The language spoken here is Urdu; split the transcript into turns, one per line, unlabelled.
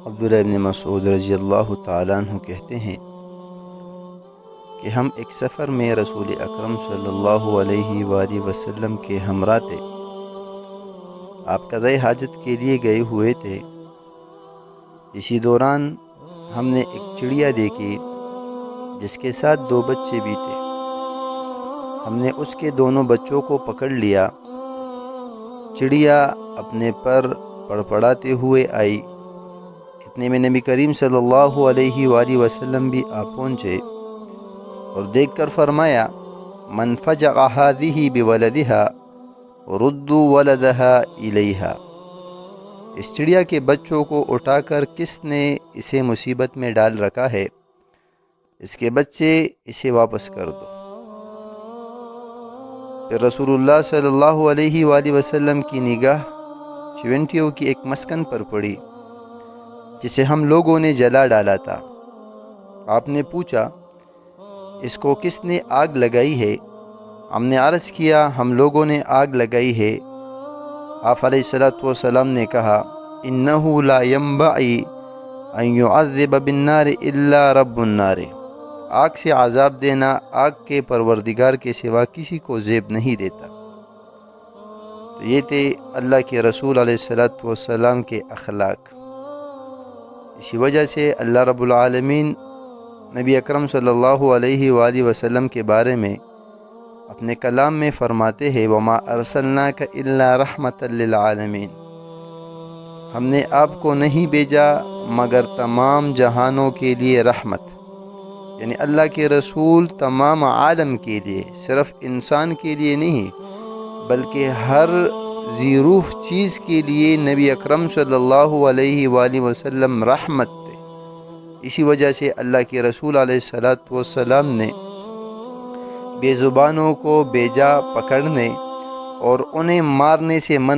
عبداللہ ابن مسعود رضی اللہ تعالیٰ عنہ کہتے ہیں کہ ہم ایک سفر میں رسول اکرم صلی اللہ علیہ وآلہ وسلم کے ہمراہ تھے۔ آپ قضاء حاجت کے لیے گئے ہوئے تھے۔ اسی دوران ہم نے ایک چڑیا دیکھی جس کے ساتھ 2 بچے بھی تھے۔ ہم نے اس کے دونوں بچوں کو پکڑ لیا۔ چڑیا اپنے پر پڑپڑاتے ہوئے آئی۔ اتنے میں نبی کریم صلی اللہ علیہ وآلہ وسلم بھی آ پہنچے اور دیکھ کر فرمایا، من فجع هذه بولدها ردوا ولدها الیہا، اس چڑیا کے بچوں کو اٹھا کر کس نے اسے مصیبت میں ڈال رکھا ہے، اس کے بچے اسے واپس کر دو۔ پھر رسول اللہ صلی اللہ علیہ وآلہ وسلم کی نگاہ چونٹیوں کی ایک مسکن پر پڑی جسے ہم لوگوں نے جلا ڈالا تھا۔ آپ نے پوچھا، اس کو کس نے آگ لگائی ہے؟ ہم نے عرض کیا، ہم لوگوں نے آگ لگائی ہے۔ آپ علیہ الصلوۃ والسلام نے کہا، انہ لا ینبغی ان یعذب بالنار الا رب النار، آگ سے عذاب دینا آگ کے پروردگار کے سوا کسی کو زیب نہیں دیتا۔ تو یہ تھے اللہ کے رسول علیہ الصلوۃ والسلام کے اخلاق۔ اسی وجہ سے اللہ رب العالمین نبی اکرم صلی اللہ علیہ وآلہ وسلم کے بارے میں اپنے کلام میں فرماتے ہیں، وَمَا أَرْسَلْنَاكَ إِلَّا رَحْمَةً لِّلْعَالَمِينَ، ہم نے آپ کو نہیں بھیجا مگر تمام جہانوں کے لیے رحمت، یعنی اللہ کے رسول تمام عالم کے لیے، صرف انسان کے لیے نہیں بلکہ ہر ذی روح چیز کے لیے نبی اکرم صلی اللہ علیہ وآلہ وسلم رحمت تھے۔ اسی وجہ سے اللہ کے رسول علیہ الصلوۃ والسلام نے بے زبانوں کو بیجا پکڑنے اور انہیں مارنے سے منع